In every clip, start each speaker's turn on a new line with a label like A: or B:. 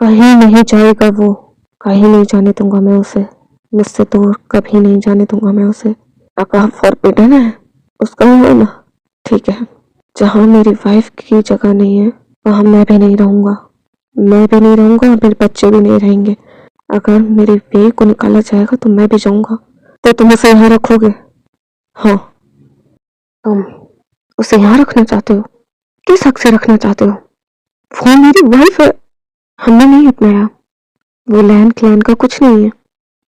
A: कहीं नहीं जाएगा वो, कहीं नहीं जाने दूंगा मैं उसे, मुझसे दूर कभी नहीं जाने दूंगा मैं उसे। अगर फॉरबिडन है उसका है ना, ठीक है, जहाँ मेरी वाइफ की जगह नहीं है वहाँ मैं भी नहीं रहूंगा, मैं भी नहीं रहूंगा और मेरे बच्चे भी नहीं रहेंगे। अगर मेरे वे को निकाला जाएगा तो मैं भी जाऊंगा। तो तुम उसे यहाँ रखोगे? हाँ, तुम उसे यहाँ रखना चाहते हो? किस हक से रखना चाहते हो? वो मेरी वाइफ है, हमने नहीं अपनाया, वो लैंड क्लैन का कुछ नहीं है,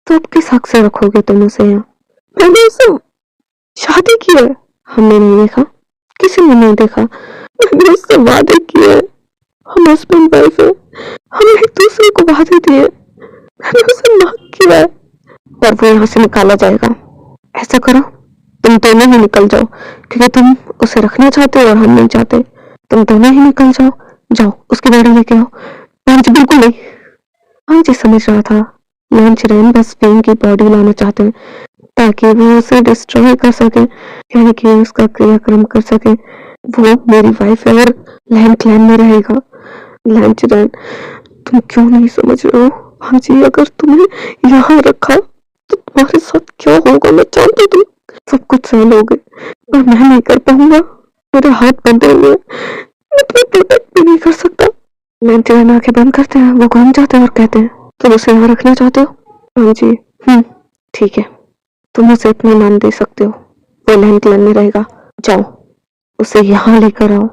A: तो अब किस हक से रखोगे तुम उसे यहाँ? मैंने उसे शादी की है, हमने नहीं देखा, किसी ने नहीं देखा, मैंने उससे वादे किए, हम हस्बैंड वाइफ है, हमने एक दूसरे को वादे दिए, मैंने उसे माफ किया है और वो यहाँ से निकाला जाएगा। ऐसा करो, तुम दोनों ही निकल जाओ, क्योंकि तुम उसे रखना चाहते हो और हम नहीं चाहते। तुम दोनों ही निकल जाओ, जाओ उसकी गाड़ी लेके आओ। जी बिल्कुल नहीं। हाँ जी, समझ रहा था, लंच रैन बस वेन की बॉडी लाना चाहते हैं ताकि वो उसे डिस्ट्रॉय कर सके, यानी कि उसका क्रियाक्रम कर सके। वो मेरी वाइफ है और लैंड क्लैन में रहेगा। लंच रैन, तुम क्यों नहीं समझ रहे हो? हाँ जी, अगर तुम्हें यहाँ रखा तो तुम्हारे साथ क्या होगा मैं जानती हूँ। तुम सब कुछ सह लोगे और मैं नहीं कर पाऊंगा, मेरे हाथ बंधे हुए, मैं तुम्हें प्रोटेक्ट भी नहीं कर सकता। लंच रैन आंखें बंद करते हैं, वो घूम जाते हैं और कहते हैं, तुम उसे यहाँ रखना चाहते हो? हाँ जी, ठीक है, तुम उसे अपना नाम दे सकते हो, वो लैंड क्लैन में रहेगा। जाओ उसे यहाँ लेकर आओ,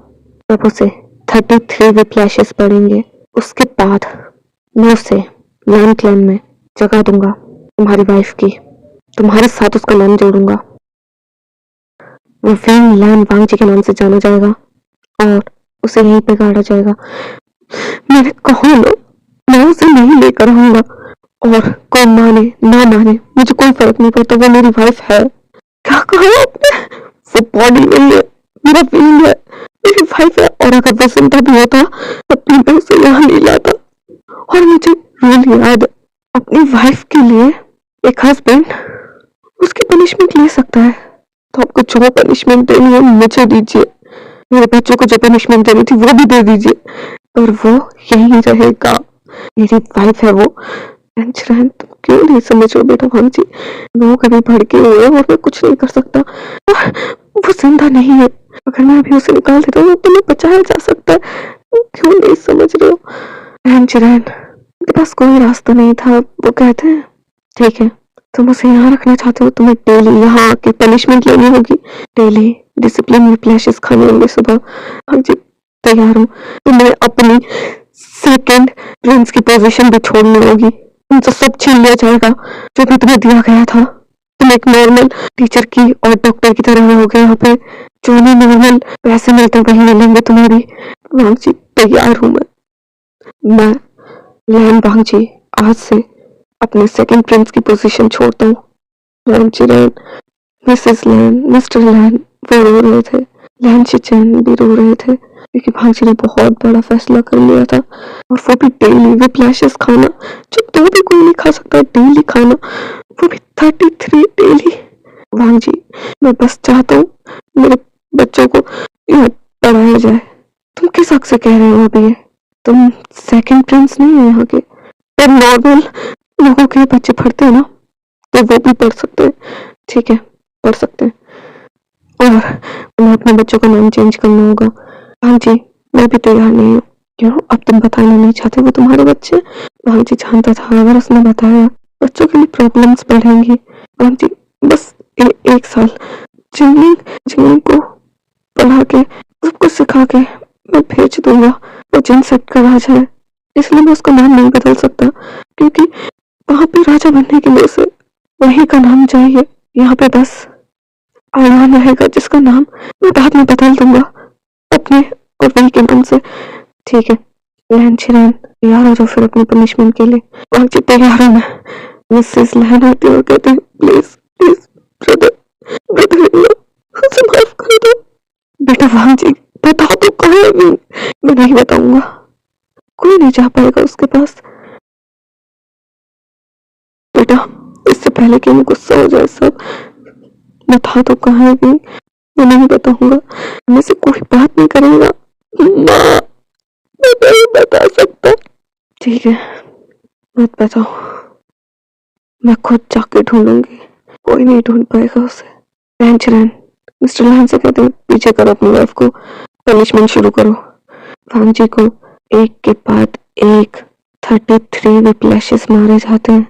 A: तब उसे 33 विप्लैशेस पड़ेंगे। उसके बाद मैं उसे लैंड क्लैन में जगह दूंगा, तुम्हारी वाइफ की, तुम्हारे साथ उसका नाम जोड़ूंगा। वो वेन लैन वांगजी के नाम से जाना जाएगा और उसे यहीं पे गाड़ा जाएगा। मैंने कहा ना, मैं उसे नहीं लेकर आऊंगा और कोई माने ना माने मुझे कोई फर्क नहीं पड़ता, वो मेरी वाइफ है। क्या कहा आपने? वो बॉडी नहीं है, मेरा वेन है, मेरी वाइफ है, और अगर वो जिंदा भी होता तब भी मैं उसे यहाँ नहीं लाता। और मुझे रूल याद है, अपनी वाइफ के लिए एक हस्बैंड उसकी पनिशमेंट ले सकता है, तो आपको जो पनिशमेंट देनी है मुझे दीजिए, मेरे बच्चों को जो पनिशमेंट देनी थी वो भी दे दीजिए, और वो यही रहेगा, मेरी वाइफ है वो। तुम क्यों नहीं समझ रहे बेटा भांजी, वो कभी भड़के हुए और मैं कुछ नहीं कर सकता, वो जिंदा नहीं है, अगर मैं अभी उसे निकाल देता हूँ तो मैं बचाया जा सकता है, क्यों नहीं समझ रहे हो? रैन, मेरे पास कोई रास्ता नहीं था, वो कहते हैं ठीक है, तुम उसे यहाँ रखना चाहते हो, तुम्हें डेली यहाँ आके पनिशमेंट लेनी होगी, डेली डिसिप्लिन रिप्लेशेस खाने होंगे सुबह। हाँ जी, तैयार हूँ। तुम्हें अपनी सेकंड प्रिंस की पोजीशन भी छोड़नी होगी, तुमसे सब छीन लिया जाएगा जो भी तुम्हें दिया गया था। तुम एक नॉर्मल टीचर की और डॉक्टर की तरह रहोगे यहाँ पे, जो नहीं नॉर्मल पैसे मिलते वही मिलेंगे तुम्हें भी। वांगजी, तैयार हूँ मैं लैन वांगजी आज से अपने सेकंड प्रिंस की पोजीशन छोड़ता हूँ। वांगजी लैन, मिसेस लैन, मिस्टर लैन वो रो रहे थे, लैन चिचन भी रो रहे थे, क्योंकि भांजी ने बहुत बड़ा फैसला कर लिया था, और वो भी डेली विप्लैशेस खाना, जो तो भी कोई नहीं खा सकता, डेली खाना, वो भी 33 डेली। वांगजी, मैं बस चाहता हूँ मेरे बच्चों को यहाँ पढ़ाया जाए। तुम किस हक से कह रहे हो अभी ये? तुम सेकंड प्रिंस नहीं हो यहाँ के, पर नॉर्मल लोगों के बच्चे पढ़ते हैं ना, तो वो भी पढ़ सकते हैं, ठीक है, पढ़ सकते हैं, और मैं अपने बच्चों का नाम चेंज करना होगा। हाँ जी, मैं भी तैयार नहीं हूँ। क्यों, अब तुम बताना नहीं चाहते वो तुम्हारे बच्चे? हाँ जी, जानता था, अगर उसने बताया बच्चों के लिए प्रॉब्लम्स बढ़ेंगी। हाँ जी, बस एक साल जिंगलिंग को पढ़ा के सब कुछ सिखा के मैं भेज दूंगा, वो जिन सेट का राजा है, इसलिए मैं उसका नाम नहीं बदल सकता, क्योंकि वहाँ पे राजा बनने के लिए उसे वही का नाम चाहिए। यहाँ पे बस आयान रहेगा जिसका नाम मैं बाद में बदल दूंगा अपने और वही के नाम से। ठीक है लैन चिरैन, तैयार हो जाओ फिर अपनी पनिशमेंट के लिए। वांगजी, तैयार हूँ मैं। मिसेस लैन आती है और कहती है, प्लीज प्लीज ब्रदर उसे माफ कर दो। बेटा वांगजी, बता तो कहाँ है? मैं नहीं बताऊंगा, कोई नहीं जा पाएगा उसके पास। बेटा, इससे पहले कि मैं गुस्सा हो जाए सब, बता तो कहाँ है? मैं नहीं बताऊंगा, मैं से कोई बात नहीं करेगा। माँ, मैं नहीं बता सकता। ठीक ठीक है, मत बताओ, मैं खुद जाके ढूंढूंगी, कोई नहीं ढूंढ पाएगा उसे। रैन मिस्टर लहन से कहते हैं पीछे करो अपनी वाइफ को, पनिशमेंट शुरू करो। वांग जी को एक के बाद एक 33 विप्लैशेस मारे जाते हैं।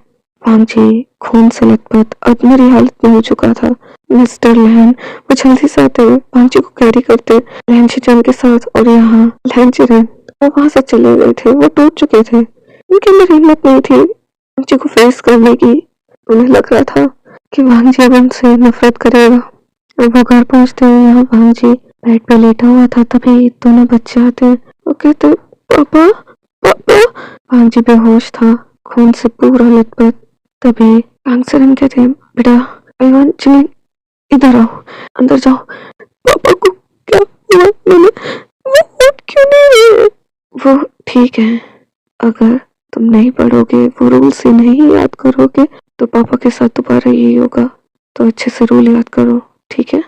A: वांग जी खून से लथपथ अधमरी हालत में हो चुका था। मिस्टर लहन वो जल्दी से आते हुए वांग जी को कैरी करते लहन शिचन के साथ, और यहाँ लहन चिरन वो वहां से चले गए थे, वो टूट चुके थे, उनके अंदर हिम्मत नहीं थी वांग जी को फेस करने की। उन्हें लग रहा था कि वांग जी अब उनसे नफरत करेगा। वो घर पहुंचते हैं, यहाँ वांग जी बेड पे लेटा हुआ था, तभी दोनों बच्चे आते हैं। वो कहते पापा पापा। वांग जी बेहोश था, खून से पूरा लथपथ। तभी वांग सरन कहते हैं बेटा आयुआन चिलिंग इधर आओ, अंदर जाओ। पापा को क्या हुआ? मैंने वो उठ क्यों नहीं रहे? वो ठीक है, अगर तुम नहीं पढ़ोगे, वो रूल्स ही नहीं याद करोगे, तो पापा के साथ दोबारा यही होगा, तो अच्छे से रूल याद करो, ठीक है?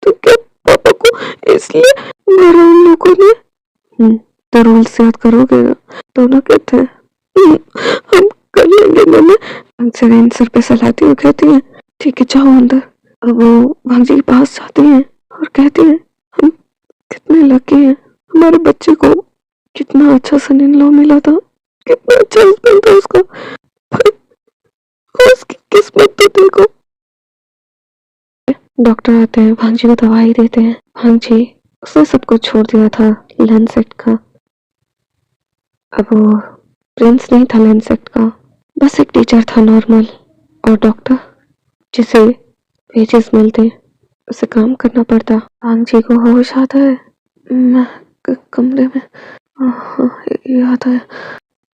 A: तो क्या पापा को इसलिए मारा उन लोगों ने? तो रूल्स याद करोगे ना? दोनों कहते हैं हम कर लेंगे। मैंने अक्सर सर पे सहलाती हुई कहती है ठीक है जाओ अंदर। अब वो वांग जी के पास जाती हैं और कहती हैं हम कितने लकी हैं, हमारे बच्चे को कितना अच्छा सन इन लॉ मिला था, कितना अच्छा हस्बैंड था उसका, पर उसकी किस्मत तो देखो। डॉक्टर आते हैं, वांग जी को दवाई देते हैं। वांग जी उसने सब कुछ छोड़ दिया था लैंडसेट का, अब वो प्रिंस नहीं था लैंडसेट का, बस एक टीचर था नॉर्मल, और डॉक्टर जिसे वेजेस मिलते उसे काम करना पड़ता। वांग जी को होश आता है, मैं कमरे में आता है।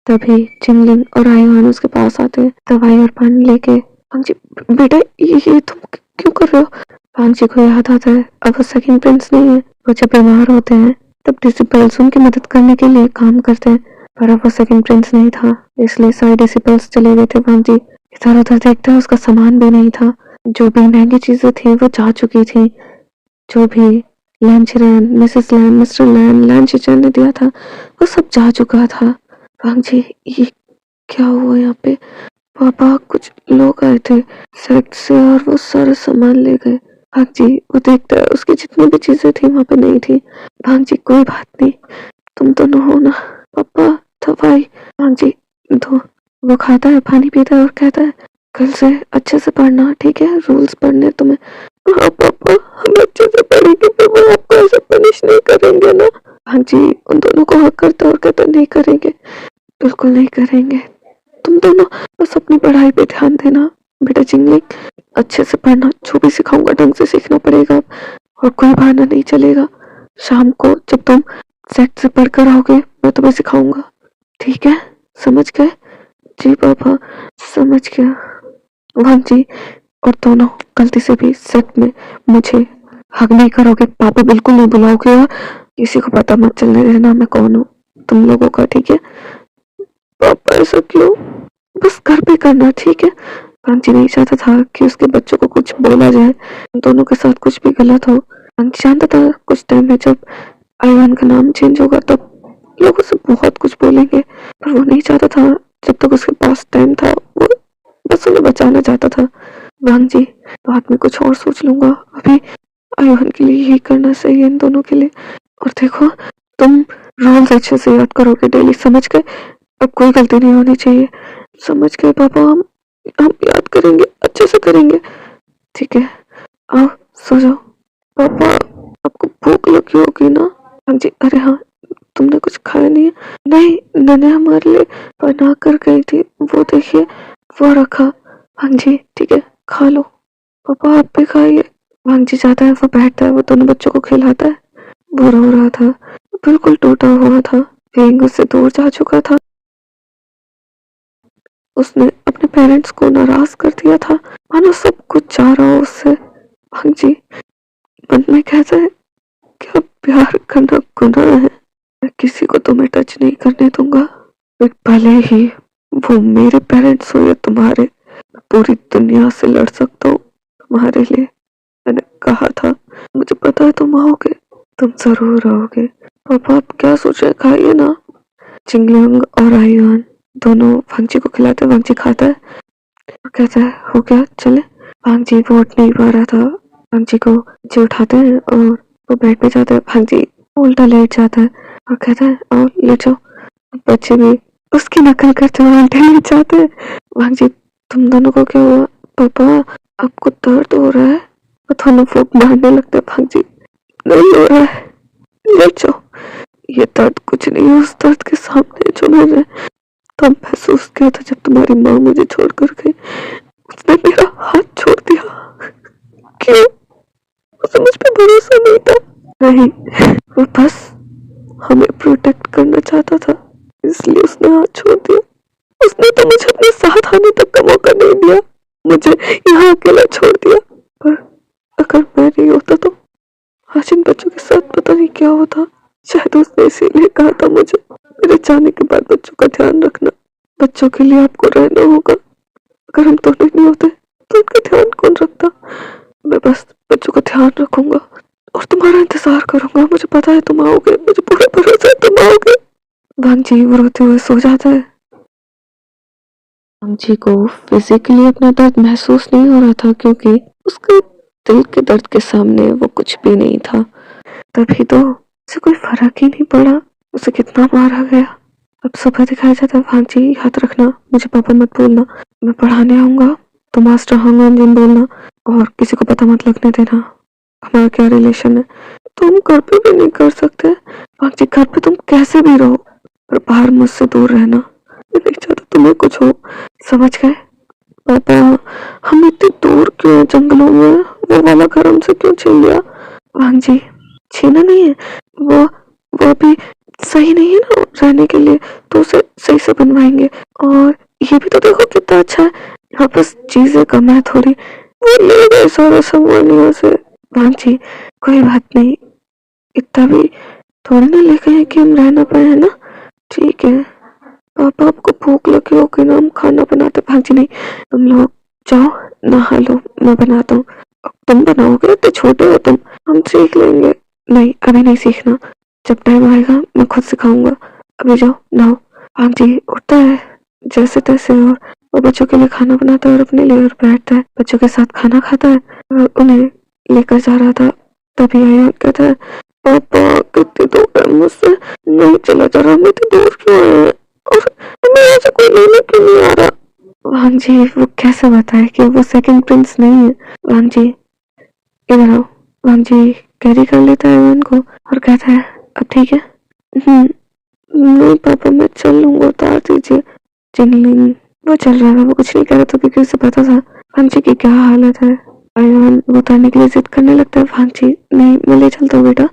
A: तभी चिंगलिंग और आयुआन उसके पास आते हैं दवाई और पानी लेके। वांग जी बेटा ये तुम क्यों कर रहे हो? वांग जी को याद आता है अब वो सेकंड प्रिंस नहीं है, वो जब बीमार होते हैं तब डिसिपल्स उनकी मदद करने के लिए काम करते हैं, पर अब वो सेकंड प्रिंस नहीं था, इसलिए सारे डिसिपल्स चले गए थे। वांग जी इधर उधर देखते हैं, उसका सामान भी नहीं था, जो भी महंगी चीजें थी वो जा चुकी थी, जो भी लैन मिसेस लैन मिस्टर लैन शिचन ने दिया था वो सब जा चुका था। वांग जी ये क्या हुआ यहाँ पे? पापा कुछ लोग आए थे सेक्ट से और वो सारा सामान ले गए। वांग जी वो देखता है उसकी जितनी भी चीजें थी वहां पे नहीं थी। वांग जी कोई बात नहीं, तुम दोनों हो ना? पापा दवाई। वांग जी दो, वो खाता है पानी पीता है और कहता है कल से अच्छे से पढ़ना, ठीक है? रूल्स पढ़ने तुम्हें। हाँ पापा हम अच्छे से पढ़ेंगे, फिर वो आपको ऐसे पनिश नहीं करेंगे ना? हाँ जी उन दोनों को हक करता और कहता नहीं करेंगे, बिल्कुल नहीं करेंगे, तुम दोनों बस अपनी पढ़ाई पे ध्यान देना। बेटा चिंगलिंग अच्छे से पढ़ना, जो भी सिखाऊंगा ढंग से सीखना पड़ेगा और कोई बहाना नहीं चलेगा। शाम को जब तुम सेट से पढ़ कर आओगे मैं तुम्हें सिखाऊंगा, ठीक है? समझ गए? जी पापा समझ गया। वांग जी और दोनों गलती से भी सेट में मुझे हक नहीं करोगे, पापा बिल्कुल नहीं बुलाओगे और किसी को पता मत चलने देना मैं कौन हूँ तुम लोगों का, ठीक है? पापा ऐसा क्यों? बस घर पे करना, ठीक है? वांग जी नहीं चाहता था कि उसके बच्चों को कुछ बोला जाए, दोनों के साथ कुछ भी गलत हो। वांग जी जानता था कुछ टाइम में जब आयुआन का नाम चेंज होगा तब लोग उसे बहुत कुछ बोलेंगे, पर वो नहीं चाहता था, जब तक उसके पास टाइम था वो बस उन्हें बचाना चाहता था। वांग जी बाद में कुछ और सोच लूंगा, अभी आयुआन के लिए यही करना सही है इन दोनों के लिए। और देखो तुम रूल्स अच्छे से याद करोगे डेली, समझ गए? अब कोई गलती नहीं होनी चाहिए, समझ गए पापा? हम याद करेंगे, अच्छे से करेंगे, ठीक है? आओ सो जाओ। पापा आपको भूख लगी होगी ना? हाँ जी अरे हाँ तुमने कुछ खाया नहीं है? नहीं मैंने हमारे लिए बना कर गई थी, वो देखिए वो रखा। हाँ जी ठीक है खा लो। पापा आप भी खाइए। वांग जी जाता है, वो बैठता है, वो दोनों बच्चों को खिलाता है। वो रो रहा था, बिल्कुल टूटा हुआ था, वेंग उससे दूर जा चुका था, उसने अपने पेरेंट्स को नाराज कर दिया था, मानो सब कुछ जा रहा हो उससे। वांग जी मन में कहता है क्या प्यार करना गुनाह है? मैं किसी को तुम्हें टच नहीं करने दूंगा, फिर भले ही वो मेरे पेरेंट्स हो या तुम्हारे, मैं पूरी दुनिया से लड़ सकता हूँ तुम्हारे लिए। मैंने कहा था, मुझे पता है तुम आओगे, तुम जरूर आओगे। पापा आप क्या सोच रहे, खाइए ना। चिंगलिंग और आयुआन दोनों भांजी को खिलाते, भांजी खाता है और कहता है हो गया चले। भांजी वो उठ नहीं पा रहा था, भांजी को जी उठाते हैं और वो बेड पे जाता है, भांजी उल्टा लेट जाता है और कहता है आओ लेट जाओ। बच्चे भी उसकी नकल करते हुए उल्टे लेट जाते हैं। भांजी तुम दोनों को क्या हुआ? पापा आपको दर्द हो रहा है? और दोनों फूंक मारने लगते हैं। भांजी नहीं हो रहा है, लेट जाओ, ये दर्द कुछ नहीं है उस दर्द के सामने जो मैंने तब महसूस किया था जब तुम्हारी माँ मुझे छोड़कर गई। उसने मेरा हाथ छोड़ दिया। क्यों? उसे मुझ पे भरोसा नहीं था। नहीं, वो बस हमें प्रोटेक्ट करना चाहता था, इसलिए उसने हाथ छोड़ दिया। उसने तो मुझे अपने साथ आने तक का मौका नहीं दिया, मुझे यहाँ अकेला छोड़ दिया। पर अगर मैं नहीं होता तो आज इन बच्चों के साथ पता नहीं क्या होता। शायद उसने इसीलिए कहा था मुझे मेरे जाने के बाद बच्चों का ध्यान रखना, बच्चों के लिए आपको रहना होगा। अगर हम दोनों नहीं होते तो उनका ध्यान कौन रखता? मैं बस बच्चों का ध्यान रखूंगा और तुम्हारा इंतजार करूंगा। मुझे पता है तुम आओगे, मुझे पूरा भरोसा है तुम आओगे। भांजी वो रोते हुए सो जाता है। भांजी को फिजिकली अपना दर्द महसूस नहीं हो रहा था क्योंकि उसके दिल के दर्द के सामने वो कुछ भी नहीं था। तभी तो उसे कोई फर्क ही नहीं पड़ा, उसे कितना मारा गया। अब सुबह दिखाया जाता है, भांजी याद रखना मुझे पापा मत बोलना, मैं पढ़ाने आऊंगा तो मास्टर हांगन बोलना और किसी को पता मत लगने देना हमारा क्या रिलेशन है। तुम घर पे भी नहीं कर सकते भांजी, घर पे तुम कैसे भी रहो पर बाहर मुझसे दूर रहना। मैं नहीं चाहता तुम्हें कुछ हो, समझ गए? पापा हम इतनी दूर क्यों है जंगलों में? वो वाला घर हमसे क्यों छीन लिया? भांजी छीना नहीं है, वो अभी सही नहीं है ना रहने के लिए, तो उसे सही से बनवाएंगे। और ये भी तो देखो कितना अच्छा है, यहाँ बस चीजें कम है थोड़ी। वो ले गए सारा सामान यहाँ से। भांजी कोई बात नहीं, इतना भी थोड़ी ना लेके हैं कि हम रह ना पाए, है ना? ठीक है पापा आपको भूख लगी होगी ना, हम खाना बनाते। भांजी नहीं, तुम लोग जाओ नहा लो, मैं बनाता हूँ। तुम बनाओगे तो छोटे हो तुम, हम सीख लेंगे। नहीं अभी नहीं सीखना, जब टाइम आएगा मैं खुद सिखाऊंगा। अभी जाओ नहाओ। भांजी उठता है जैसे तैसे और वो बच्चों के लिए खाना बनाता है और अपने लिए और बैठता है, बच्चों के साथ खाना खाता है और उन्हें लेकर जा रहा था। तभी आया कहता है पापा कितनी दूर है मुझसे, नहीं चला जा रहा, मैं तो दूर क्यों आया और हमें ऐसा कोई लेने क्यों नहीं आ रहा? भांजी वो कैसे बताए कि वो सेकंड प्रिंस नहीं है। भांजी इधर आओ। भांजी कैरी कर लेता है उनको और कहता है अब ठीक है? नहीं पापा मैं चल लूंगा, उतार दीजिए। चिंगलिंग वो चल रहा था, वो कुछ नहीं कह रहा था क्योंकि उसे पता था भांजी की क्या हालत है। आयरन वो उतारने के लिए जिद करने लगता है। भांजी नहीं मैं ले चलता हूँ बेटा,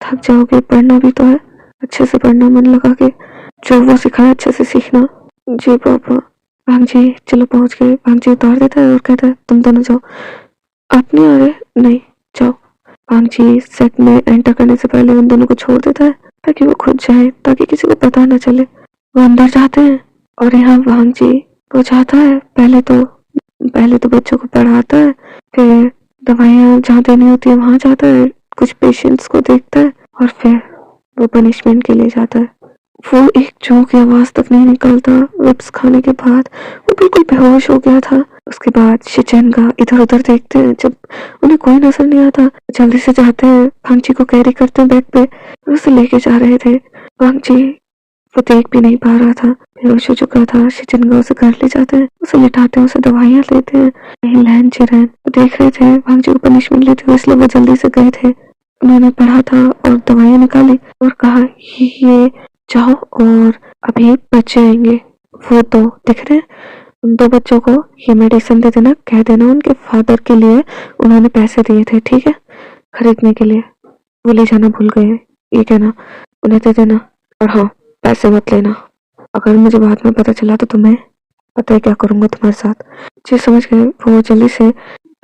A: थक जाओगे, पढ़ना भी तो है, अच्छे से पढ़ना, मन लगा के, जो वो सिखाया अच्छे से सीखना। जी पापा। भांजी चलो पहुंच गए। भांजी उतार देता है और कहता है तुम दोनों जाओ। आप नहीं आ रहे? नहीं जाओ। भांजी सेट में एंटर करने से पहले उन दोनों को छोड़ देता है ताकि वो खुद जाए, ताकि किसी को पता न चले। वो अंदर जाते हैं और यहाँ भांजी वो जाता है, पहले तो बच्चों को पढ़ाता है, फिर दवाइयाँ जहाँ देनी होती है वहाँ जाता है, कुछ पेशेंट्स को देखता है और फिर वो पनिशमेंट के लिए जाता है। वो एक चूं की आवाज तक नहीं निकलता। विप्स खाने के बाद वो बिल्कुल बेहोश हो गया था। उसके बाद शिचेंगा इधर उधर देखते हैं, जब उन्हें कोई नजर नहीं आता जल्दी से जाते हैं, भांजी को कैरी करते हैं बैग पे और उसे लेके जा रहे थे। भांजी वो देख भी नहीं पा रहा था, बेहोश हो चुका था। शिचेंगा उसे घर ले जाते हैं, उसे लिटाते हैं, उसे दवाइयाँ लेते हैं। लैन चिरैन देख रहे थे भांजी को पनिशमेंट लेते हुए, इसलिए वो जल्दी से गए थे। उन्होंने पढ़ा था और दवाइयाँ निकाली और कहा ये जाओ और अभी बच्चे आएंगे, वो दो दिख रहे हैं, उन दो बच्चों को ये मेडिसिन दे देना, कह देना उनके फादर के लिए उन्होंने पैसे दिए थे, ठीक है, खरीदने के लिए, वो ले जाना भूल गए, ये कहना उन्हें दे देना। और हाँ पैसे मत लेना, अगर मुझे बाद में पता चला तो तुम्हें पता है क्या करूंगा तुम्हारे साथ। जी समझ गए। वो जल्दी से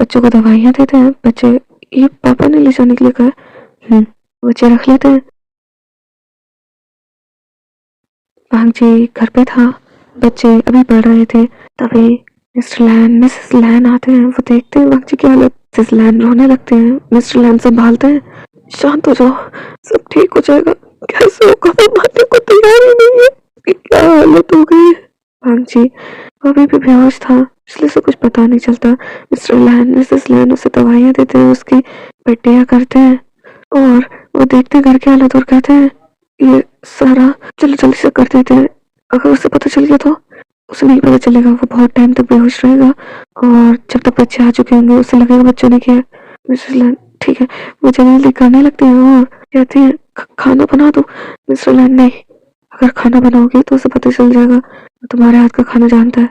A: बच्चों को दवाइयाँ देते हैं। बच्चे ये पापा ने ले जाने के लिए कहा, बच्चे रख लेते हैं। भांजी घर पे था, बच्चे अभी पढ़ रहे थे। तभी मिस्टर लैन मिसेस लैन आते हैं, वो देखते हैं भांजी की हालत, मिसेस लैन रोने लगते हैं। मिस्टर लैन संभालते हैं, शांत हो जाओ, सब ठीक हो जाएगा। कैसे होगा, वो मानने को तैयार ही नहीं है, क्या हालत हो गई है। भांग जी अभी भी बेहोश था, इसलिए उसे कुछ पता नहीं चलता। मिस्टर लैन, मिसेस लैन उसे दवाइयाँ देते हैं, उसकी पेटियाँ करते हैं और वो देखते घर की हालत और कहते हैं ये सारा जल्दी से कर देते हैं। अगर उसे पता चल गया तो उसे नहीं पता चलेगा, वो बहुत टाइम तक बेहोश रहेगा और जब तक बच्चे आ चुके होंगे उसे लगेगा बच्चों ने किया। मिसेस लैन ठीक है, वो जल्दी करने लगती है और कहती है खाना बना दो। मिस्टर लैन नहीं, अगर खाना बनाओगी तो उसे पता चल जाएगा तुम्हारे हाथ का खाना जानता है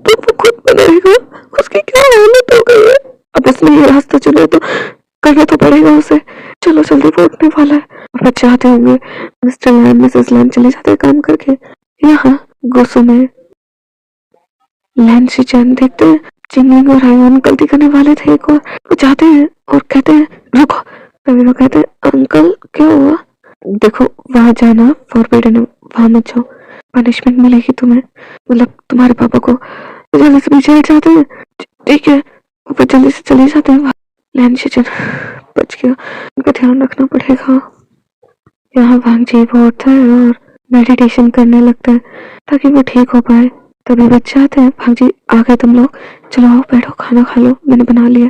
A: तो वो खुद बनाएगा। उसकी क्या हालत हो गई है, अब उसने ये रास्ता चुना तो करना तो पड़ेगा उसे। चलो जल्दी, वो उठने वाला है और बच्चे आते होंगे। मिस्टर लैन मिसेस लैन चले जाते हैं काम करके। यहाँ गुस्सों में लैन से चैन देखते हैं चिंगलिंग और हाइवान गलती करने वाले थे एक और वो जाते हैं और कहते हैं रुको। तभी वो कहते हैं अंकल क्या हुआ? देखो वहां जाना फॉरबिडन है, वहां मत जाओ, पनिशमेंट मिलेगी तुम्हें, मतलब तुम्हारे पापा को। वो जल्दी से पीछे हट जाते हैं। ठीक है, वो जल्दी से चले जाते हैं। लैन शिचन बच गया, उनका ध्यान रखना पड़ेगा। यहाँ भांग जी वो उठता है और मेडिटेशन करने लगता है ताकि वो ठीक हो पाए। तभी बच्चे आते हैं, भांग जी आ गए तुम लोग, चलो आओ बैठो खाना खा लो, मैंने बना लिया।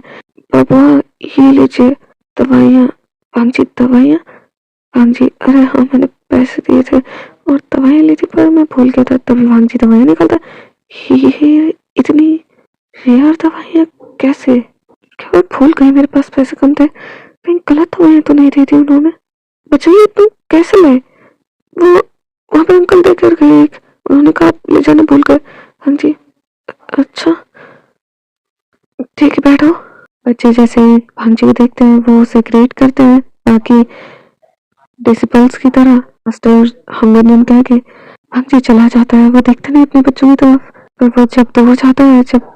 A: पापा ये लीजिए दवाइयाँ। भांग जी दवाइयाँ? भांग जी अरे हाँ मैंने पैसे दिए थे और दवाइयाँ ली थी पर मैं भूल गया था। तभी भांग जी दवाइयाँ निकालता ये इतनी रेयर दवाइयाँ कैसे? क्या मैं भूल गई, मेरे पास पैसे कम थे, कहीं गलत दवाइयाँ तो नहीं दी थी उन्होंने? बच्चा ये तुम कैसे लाए? वो वहाँ पे अंकल दे कर गए एक, उन्होंने कहा ले जाना भूल गए। हाँ जी अच्छा ठीक है बैठो। बच्चे जैसे भांग जी को देखते हैं वो उसे ग्रेट करते हैं ताकि डिसिपल्स की तरह मास्टर हंगनियन कह के भांग जी चला जाता है। वो देखते नहीं अपने बच्चों की तरफ, पर वो जब दूर जाता है, जब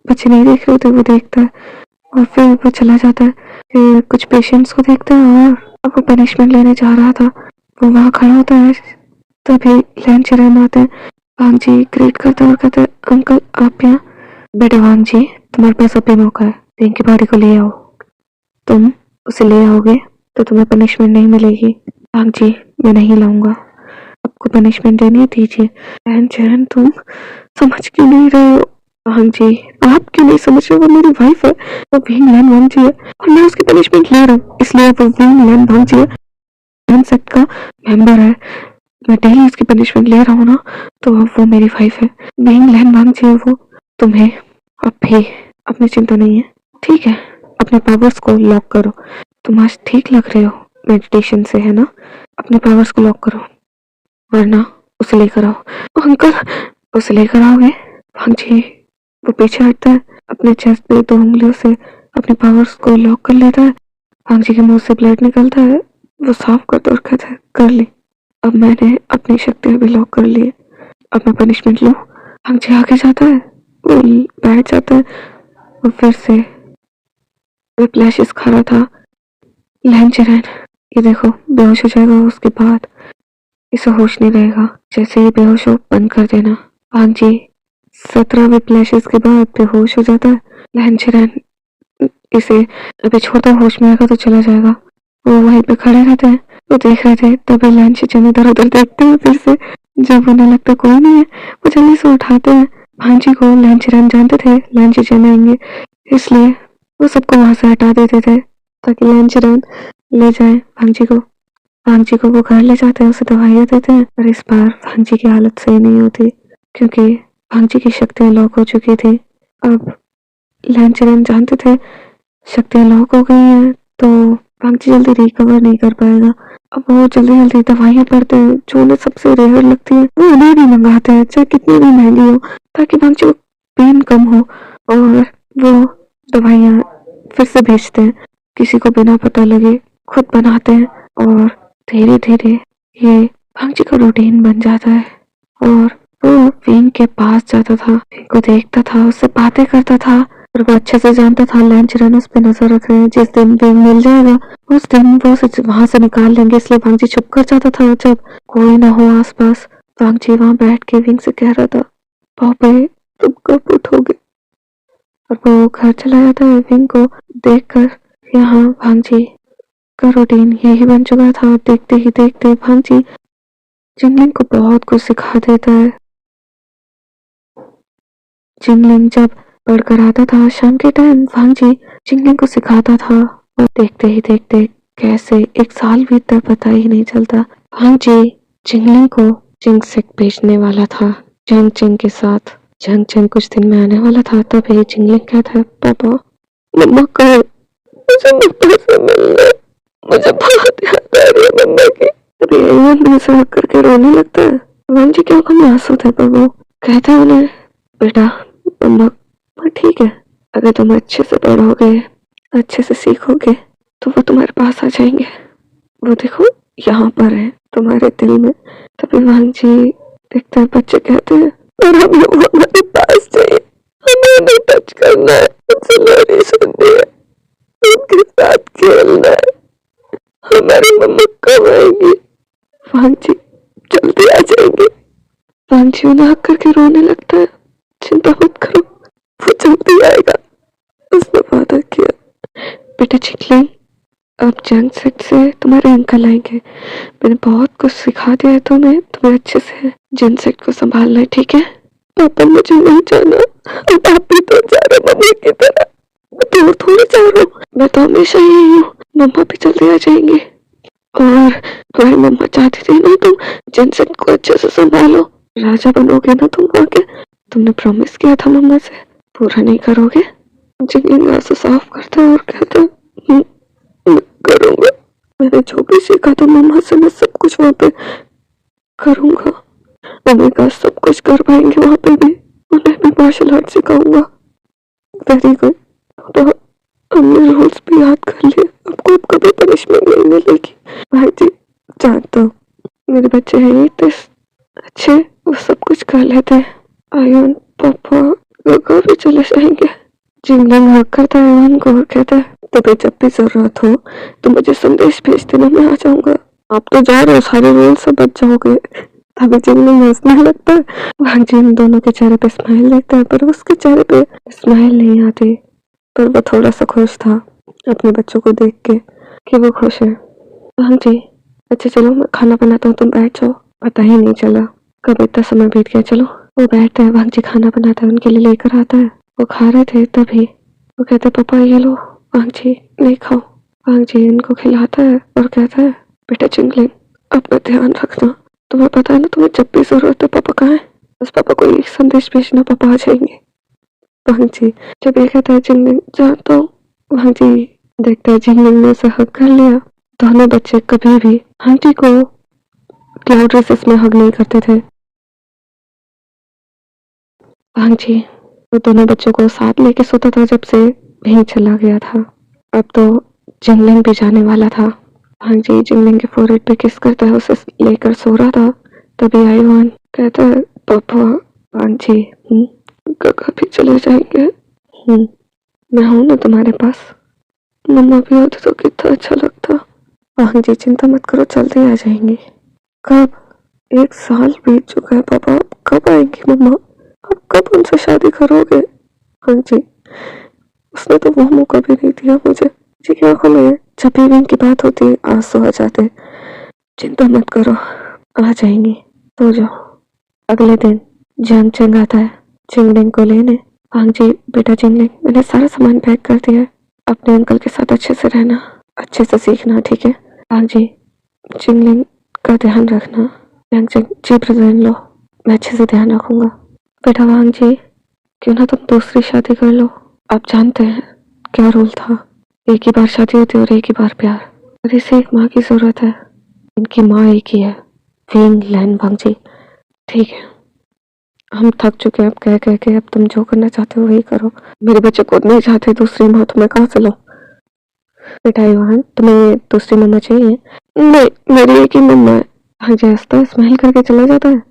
A: बच्चे नहीं देख रहे होते वो देखता है और फिर वो चला जाता है। फिर कुछ पेशेंट्स को देखता है और अब वो पनिशमेंट लेने जा रहा था, वो वहाँ खड़ा होता है। तभी लैन चिरान आते हैं, भांग जी ग्रेट करते हैं और कहते हैं अंकल आप यहाँ। बेटा भांग जी तुम्हारे पास अभी मौका है, रिंग की बॉडी को ले आओ, तुम उसे ले आओगे तो तुम्हें पनिशमेंट नहीं मिलेगी। भांग जी मैं नहीं लाऊंगा, आपको पनिशमेंट देनी है दीजिए। लैन चिरान तुम समझ क्यों नहीं रहे हो? भांग जी आप क्यों नहीं समझ रहे, वो मेरी वाइफ है, वो विंग लैन भांग जी है और मैं उसकी पनिशमेंट ले रहा हूँ, इसलिए वो विंग लैन भांग जी है, सेट का मेंबर है, मैं डेली उसकी पनिशमेंट ले रहा हूँ ना, तो अब वो मेरी वाइफ है, विंग लैन भांग जी है वो। तुम्हें अब भी अपनी चिंता नहीं है, ठीक है? अपने पावर्स को लॉक करो, तुम आज ठीक लग रहे हो मेडिटेशन से है ना, अपने पावर्स को लॉक करो वरना उसे लेकर आओ। अंकल उसे लेकर आओगे? भांग जी वो पीछे हटता है, अपने चेस्ट पे 2 उंगलियों से अपने पावर्स को लॉक कर लेता है। भांग जी के मुंह से ब्लड निकलता है, वो साफ करता और कहता है कर ली, अब मैंने अपनी शक्तियाँ भी लॉक कर ली, अब मैं पनिशमेंट लूँ। भांग जी आगे जाता है, वो बैठ जाता है, वो फिर से फ्लैशेस खा रहा था। लैन चिरैन ये देखो बेहोश हो जाएगा, उसके बाद इसे होश नहीं रहेगा, जैसे ही बेहोश हो बंद कर देना। भांग जी 17 विप्लैशेस के बाद बेहोश हो जाता है। लैन चिरैन इसे अभी छोड़ता, होश में आएगा तो चला जाएगा। वो वहीं पे खड़े रहते हैं, वो देख रहे थे, तभी लैन चिचन इधर उधर देखते हैं फिर से, जब उन्हें लगता कोई नहीं है वो जल्दी से उठाते हैं। भांग जी को लैन चिरैन जानते थे लैन चिचन आएंगे, इसलिए वो सबको वहां से हटा देते थे ताकि लैन चिरैन ले जाए भांग जी को। भांग जी को वो घर ले जाते हैं, उसे दवाइयाँ देते हैं, पर इस बार भांग जी की हालत सही नहीं होती क्योंकि भांग जी की शक्तियाँ लॉक हो चुकी थी। अब लैन चिरैन जानते थे शक्तियाँ लॉक हो गई हैं तो भांग जी जल्दी रिकवर नहीं कर पाएगा। अब वो जल्दी जल्दी दवाइयाँ पड़ते हैं जो उन्हें सबसे रेयर लगती है, वो उन्हें भी मंगाते हैं चाहे कितनी भी महंगी हो, ताकि भांग जी को पेन कम हो, और वो दवाइयाँ फिर से भेजते हैं, किसी को बिना पता लगे खुद बनाते हैं और धीरे धीरे ये भांग जी का रूटीन बन जाता है। और वो विंग के पास जाता था, विंग को देखता था, उससे बातें करता था, और वो अच्छे से जानता था लैन चिरैन उस पे नजर रख रहे हैं। जिस दिन विंग मिल जाएगा उस दिन वो उसे वहां से निकाल लेंगे, इसलिए भांग जी छुप कर जाता था जब कोई ना हो आसपास। भांग जी वहां बैठ के विंग से कह रहा था पापे तुम कब उठोगे, और वो घर चला जाता है विंग को देखकर। यहाँ भांग जी का रूटीन यही बन चुका था। देखते ही देखते भांग जी जिंगलिंग को बहुत कुछ सिखा देता है। जिंगलिंग जब पढ़कर आता था शाम के टाइम, वांग जी जिंगलिंग को सिखाता था और देखते ही देखते कैसे एक साल बीतता पता ही नहीं चलता। वांग जी जिंगलिंग को जिंग से भेजने वाला था जंग चिंग के साथ। जंग चिंग कुछ दिन में आने वाला था, तभी जिंगलिंग कहता है, पापा मम्मा कहाँ? मुझे मम्मा से मिलना है। मुझे बहुत याद आ रही है मम्मा की। तभी एवन भी ऐसा करके रोने लगता है। वांग जी की आंखों में आंसू थे, पर वो कहता है उन्हें, बेटा मम्मा ठीक है, अगर तुम अच्छे से पढ़ोगे, अच्छे से सीखोगे तो वो तुम्हारे पास आ जाएंगे। वो देखो यहाँ पर है तुम्हारे दिल में। तभी वांग जी देखते हैं बच्चे कहते हैं, और हमें वो हमारे पास चाहिए, हमें उन्हें टच करना है, उनसे लोरी सुननी है, उनके साथ खेलना है। हमारी मम्मा कब आएंगी? वांग जी जल्दी आ जाएंगे। वांग जी उन्हें हक करके रोने लगता है, चिंता मत करो, वो जल्दी आएगा, उसने वादा किया। बेटा चिकलिंग, अब जंग से तुम्हारे अंकल आएंगे। मैंने बहुत कुछ सिखा दिया है तुम्हें अच्छे से जिनसेक्ट को संभालना है, ठीक है? पापा मुझे नहीं जाना, अब आप भी तो जा रहे मम्मी की तरह। मैं दूर थोड़ी जा रहा हूँ, मैं तो हमेशा यही हूँ। मम्मा भी जल्दी आ जाएंगी। और तुम्हारी मम्मा चाहती थी ना तुम जिनसेक्ट को अच्छे से संभालो, राजा बनोगे ना तुम आके। तुमने प्रॉमिस किया था मम्मा से, पूरा नहीं करोगे? जिंगलिंग आंसू साफ करता है और कहता है, मैं करूँगा। मैंने जो भी सीखा था मम्मा से, मैं सब कुछ वहाँ पे करूँगा। मम्मी का सब कुछ कर पाएंगे वहाँ पे भी, उन्हें भी मार्शल आर्ट सिखाऊंगा। Very good. तो हमने रूल्स भी याद कर लिए, आपको अब कभी पनिशमेंट नहीं मिलेगी। भाई जी जानता हूँ मेरे बच्चे हैं ये इतने अच्छे, वो सब कुछ कर लेते हैं। आयन पापा लोग भी चले जाएंगे। जिंगलिंग हक करता है आयन को और कहता है, तुम्हें जब भी जरूरत हो तो मुझे संदेश भेज देना, मैं आ जाऊंगा। आप तो जा रहे हो, सारे रूल से बच जाओगे। अभी जिंगलिंग हंसने लगता है। वांग जी इन दोनों के चेहरे पे स्माइल देखता है, पर उसके चेहरे पे स्माइल नहीं आती, पर वो थोड़ा सा खुश था अपने बच्चों को देख के कि वो खुश है। वांग जी अच्छा चलो मैं खाना बनाता हूँ, तुम बैठ जाओ। पता ही नहीं चला कब इतना समय बीत गया। चलो वो बैठते हैं, वांग जी खाना बनाता है, उनके लिए लेकर आता है। वो खा रहे थे तभी वो कहता है, पापा ये लो। वांग जी नहीं खाओ। वांग जी इनको खिलाता है और कहता है, बेटा जिंगलिंग अपना ध्यान रखना, तुम्हें पता है ना तुम्हें जब भी जरूरत है पापा कहाँ है, बस पापा को एक संदेश भेजना, पापा आ जाएंगे। वांग जी जब ये कहता है जिंगलिंग जानता हूँ। वांग जी देखता है जिंगलिंग ने उसे हक कर लिया। दोनों बच्चे कभी भी वांग जी को क्लाउड रेसेस में हग नहीं करते थे। वांग जी वो दोनों बच्चों को साथ लेके सोता था जब से भींग चला गया था। अब तो जिंगलिंग भी जाने वाला था। वांग जी जिंगलिंग के फोरहेड पे किस करता है, उसे लेकर सो रहा था। तभी आईवान कहता है, पापा। वांग जी काका भी चले जाएंगे। मैं हूं ना तुम्हारे पास, मम्मा भी होती तो कितना अच्छा लगता। वांग जी चिंता मत करो, जल्दी आ जाएंगे। कब? एक साल बीत चुका है पापा, अब कब आएंगी मम्मा? अब कब उनसे शादी करोगे? हाँ जी उसने तो वो मौका भी नहीं दिया मुझे। जी की आंखों में जब भी इनकी बात होती है आंसू आ जाते। चिंता मत करो, आ जाएंगी, सो जाओ। अगले दिन जंग चंग आता है जिंगलिंग को लेने। वांग जी बेटा जिंगलिंग मैंने सारा सामान पैक कर दिया है, अपने अंकल के साथ अच्छे से रहना, अच्छे से सीखना, ठीक है? वांग जी जिंगलिंग का ध्यान रखना। जंग चंग जी ब्रदर इन लो, मैं अच्छे से ध्यान रखूंगा। बेटा वांग जी क्यों ना तुम दूसरी शादी कर लो, आप जानते हैं क्या रूल था, एक ही बार शादी होती है और एक ही बार प्यार, और इसे एक माँ की जरूरत है। इनकी माँ एक ही है, विंग लैन। वांग जी ठीक है, हम थक चुके हैं अब कह कह के, अब तुम जो करना चाहते हो वही करो। मेरे बच्चे खुद नहीं चाहते दूसरी माँ, तो मैं कहाँ से लूं? बेटा इवान तुम्हें दूसरी मम्मा चाहिए? नहीं मेरी एक ही मम्मा है। हाँ जी हंसता है, स्माइल करके चला जाता है।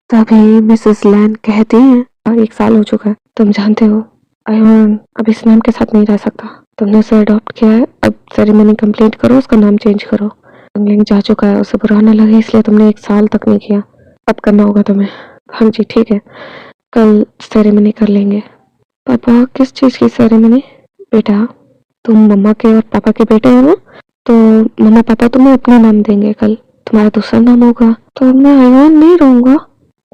A: तभी मिसेस लैन कहती है, और एक साल हो चुका है, तुम जानते हो आयवान अब इस नाम के साथ नहीं रह सकता, तुमने उसे अडॉप्ट किया है, अब सेरेमनी कंप्लीट करो, उसका नाम चेंज करो। इंग्लैंड जा चुका है, उसे बुरा न लगे इसलिए तुमने एक साल तक नहीं किया, अब करना होगा तुम्हें। हाँ जी ठीक है, कल सेरेमनी कर लेंगे। पापा किस चीज़ की सेरेमनी? बेटा तुम मम्मा के और पापा के बेटे हो ना, तो मम्मा पापा तुम्हें अपना नाम देंगे, कल तुम्हारा दूसरा नाम होगा। तो मैं आयवान नहीं रहूंगा?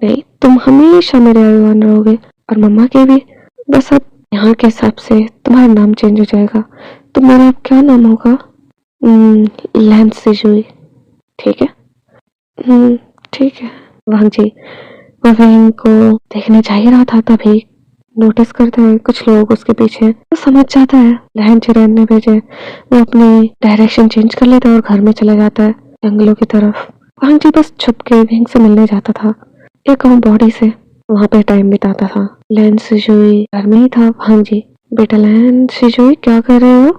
A: नहीं, तुम हमेशा मेरे आयुवान रहोगे और मम्मा के भी। बस अब यहाँ के हिसाब से तुम्हारा नाम चेंज हो जाएगा। तुम्हारा अब क्या नाम होगा? लैंस सिजुई। ठीक है। ठीक है। वांग जी वो विंग को देखने जा ही रहा था, तभी नोटिस करता है कुछ लोग उसके पीछे, तो समझ जाता है लहन चिरैन ने भेजे। वो अपनी डायरेक्शन चेंज कर लेता है और घर में चला जाता है जंगलों की तरफ। वांग जी बस छुप के विंग से मिलने जाता था, एक और बॉडी से वहाँ पे टाइम बिताता था। लैन सिजुई घर में ही था। वांग जी, बेटा लैन सिजुई क्या कर रहे हो?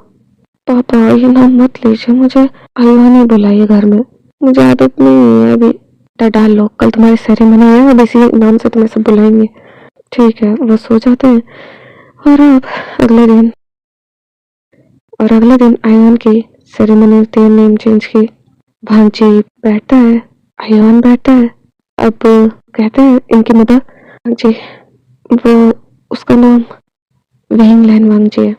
A: पापा ये नाम मत लीजिए, मुझे आयुआ ने बुलाइए घर में, मुझे आदत नहीं है अभी। डाल लो, कल तुम्हारी सेरेमनी है, अब इसी नाम से तुम्हें सब बुलाएंगे। ठीक है। वो सो जाते हैं और अब अगले दिन आयुआन की सेरेमनी होती है, नेम चेंज की। भांजी बैठता है, आयुआन बैठता है। अब कहते हैं इनकी मदर भांजी, वो उसका नाम विंग लैन वांग जी है।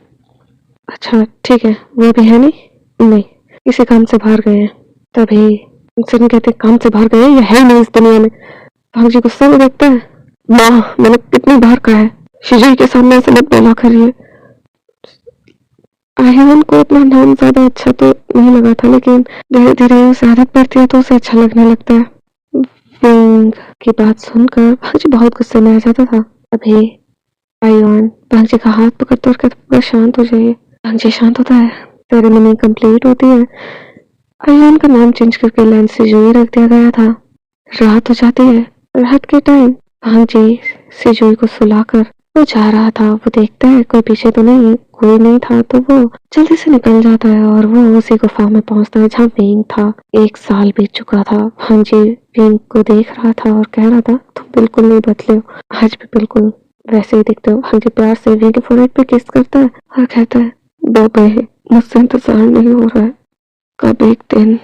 A: अच्छा ठीक है, वो भी है नहीं? नहीं, किसी काम से बाहर गए हैं। तभी सिन कहते काम से बाहर गए, ये है ही नहीं इस दुनिया में। भांग जी गुस्से में देखता है, माँ मैंने कितनी बार कहा है शिजुई के सामने ऐसे मत बोला करिए। आयुन को अपना नाम ज्यादा अच्छा तो नहीं लगा था, लेकिन धीरे धीरे उसे आदत पड़ती है तो उसे अच्छा लगने लगता है। विंग की बात सुनकर भांग जी बहुत गुस्से में आ जाता था। तभी आयुन भांग जी का हाथ पकड़ता और कहता पूरा शांत हो जाइए। भांग जी शांत होता है। सेरेमनी कंप्लीट होती है। आयुन का नाम चेंज करके लैंस सिजुई रख दिया गया था। रात हो जाती है। रात के टाइम भांग जी सिजुई को सुलाकर वो जा रहा था। वो देखता है कोई पीछे तो नहीं, कोई नहीं था, तो वो जल्दी से निकल जाता है और वो उसी गुफा में पहुंचता है जहाँ विंग था। 1 साल बीत चुका था। भांग जी विंग को देख रहा था और कह रहा था तुम बिल्कुल नहीं बदले हो, आज भी बिल्कुल वैसे ही दिखते हो। भांग जी प्यार से विंग के फोrehead पे किस करता है और कहता है बाबे मुझसे इंतजार नहीं हो रहा है, कब एक दिन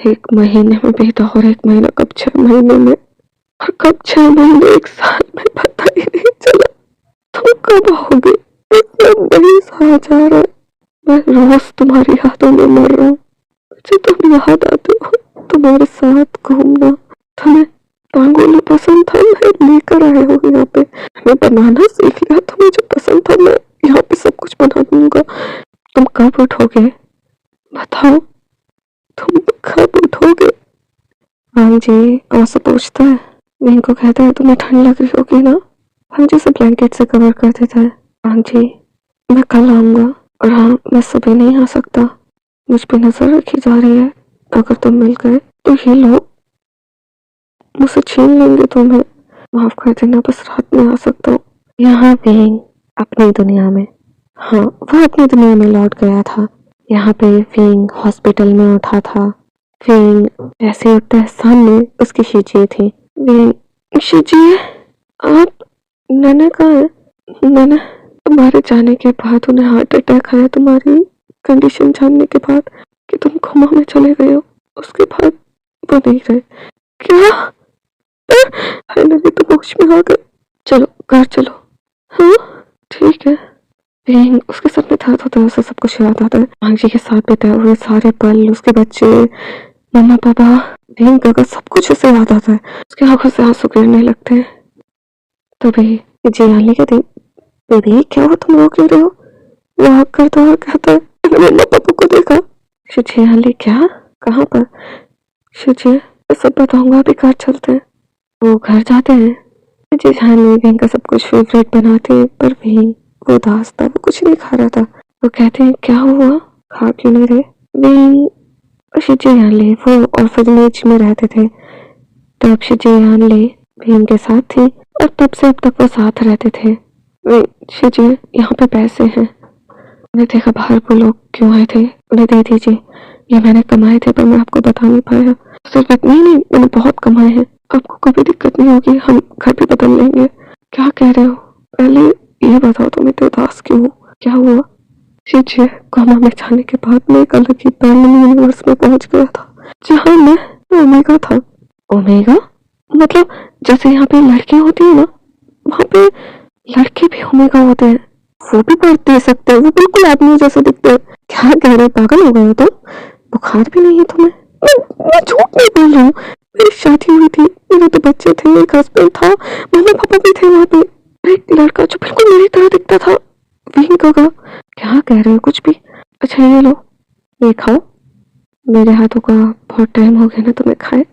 A: 1 महीने में बीता और 1 महीना कब 6 महीने में और कब 6 महीने 1 साल में, पता ही नहीं चला। तुम कब आओगे? सब नहीं सहा जा रहा है। मैं रोज तुम्हारी यादों में मर रहा हूँ। मुझे तुम याद आते हो, तुम्हारे साथ घूमना। तुम्हें रंगोली पसंद था, मैं लेकर आया हूँ यहाँ पे। मैं बनाना सीख लिया, तुम्हें जो पसंद था मैं यहाँ पे सब कुछ बना दूंगा। तुम कब उठोगे बताओ, तुम कब उठोगे? भांग जी आंसू पूछता है। विंग को कहता है तुम्हें ठंड लग रही होगी ना? भांग जी से ब्लैंकेट से कवर कर देता है। भांग जी मैं कल आऊंगा, और हाँ मैं सुबह नहीं आ सकता, मुझ पे नजर रखी जा रही है। अगर तुम मिल गए तो ये लोग मुझसे छीन लेंगे तुम्हें, माफ कर देना, बस रात में आ सकता हूँ। यहाँ विंग अपनी दुनिया में, हाँ वो अपनी दुनिया में लौट गया था। यहाँ पे विंग हॉस्पिटल में उठा था। विंग जैसे उठता है सामने उसकी शिजी थी। विंग शिजी आप, नैना कहाँ है? नैना तुम्हारे जाने के बाद उन्हें हार्ट अटैक आया, तुम्हारी कंडीशन जानने के बाद कि तुम कोमा में चले गए हो, उसके बाद वो नहीं रहे। क्या? फाइनली तो होश में आ गए, चलो घर चलो। हाँ ठीक है। विंग उसके सर में दर्द होता है, उसे सब कुछ याद आता है, भांग जी के साथ बिताए हुए सारे पल, उसके बच्चे, मम्मा पापा, विंग का सब कुछ उसे याद आता है। उसकी आंखों से आंसू गिरने लगते हैं। तभी जी आने के दिन, बेबी क्या हुआ, तुम रो क्यों रहे हो? वो हक करता और कहता है मैंने मम्मा पापा को देखा। शिजी आली क्या, कहाँ पर? शिजी मैं सब बताऊंगा, अभी घर चलते हैं। वो घर जाते हैं। जी जानी विंग का सब कुछ फेवरेट बनाते हैं, पर विंग वो उदास था, वो कुछ नहीं खा रहा था। वो कहते हैं क्या हुआ, खा क्यों नहीं रहे? विंग शिजी आली वो ऑर्फनेज में रहते थे, तब शिजी आली विंग के साथ थी और तब से अब तक वो साथ रहते थे। शिजी यहाँ पे पैसे हैं, मैंने देखा बाहर वो लोग क्यों आए थे, उन्हें दे दीजिए, ये मैंने कमाए थे पर मैं आपको बता नहीं पाया। सिर्फ नहीं नहीं मैंने बहुत कमाए हैं, आपको कभी दिक्कत नहीं होगी, हम घर भी बदल लेंगे। क्या कह रहे हो? पहले ये बताओ तुम इतने उदास क्यों हो, क्या हुआ? शिजी कोमा में जाने के बाद मैं एक अलग ही पैरेलल यूनिवर्स में पहुंच गया था, जहाँ मैं ओमेगा था। ओमेगा मतलब जैसे यहाँ पे लड़कियां होती है ना, वहाँ पे लड़के भी ओमेगा होते हैं, वो भी बढ़ दे सकते हैं, वो बिल्कुल आदमी जैसे दिखते हैं। क्या कह रहे, पागल हो गए हो तुम? बुखार भी नहीं है तुम्हें? मैं झूठ नहीं बोल रही हूँ, मेरी शादी हुई थी, मेरे 2 बच्चे थे, एक हस्बैंड था, मम्मी पापा भी थे वहाँ पे। एक लड़का जो बिल्कुल मेरी तरह दिखता था, विंग होगा। क्या कह रहे हो कुछ भी? अच्छा ये लो, ये खाओ। मेरे हाथों का बहुत टाइम हो गया ना तुम्हें खाए।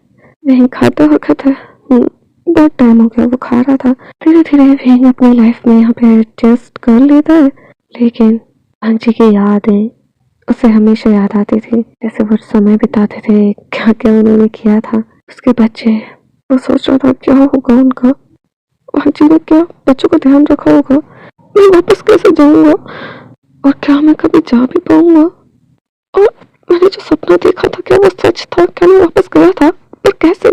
A: नहीं खाता वक्त है। बहुत टाइम हो गया वो खा रहा था। धीरे धीरे विंग अपनी लाइफ में यहाँ पे एडजस्ट कर लेता है, लेकिन आंची की यादें उसे हमेशा याद आती थी। जैसे वो समय बिताते थे, क्या क्या उन्होंने किया था। उसके बच्चे, वो सोच रहा था क्या होगा उनका। आंटी ने क्या बच्चों का ध्यान रखा होगा। मैं वापस कैसे जाऊंगा, और क्या मैं कभी जा भी पाऊंगा। और मैंने जो सपना देखा था, क्या वो सच था? क्या मैं वापस गया था? पर कैसे?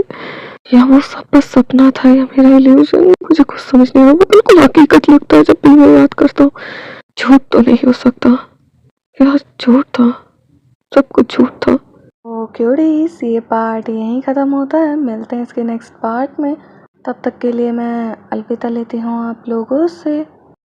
A: या वो सब बस सपना था, या मेरा इल्यूजन? मुझे कुछ समझ नहीं आ रहा। वो बिल्कुल हकीकत लगता है जब भी मैं याद करता हूँ। झूठ तो नहीं हो सकता यार, झूठ था, सब कुछ झूठ था।
B: ओके ओडीज, ये पार्ट यहीं ख़त्म होता है। मिलते हैं इसके नेक्स्ट पार्ट में। तब तक के लिए मैं अलविदा लेती हूँ आप लोगों से।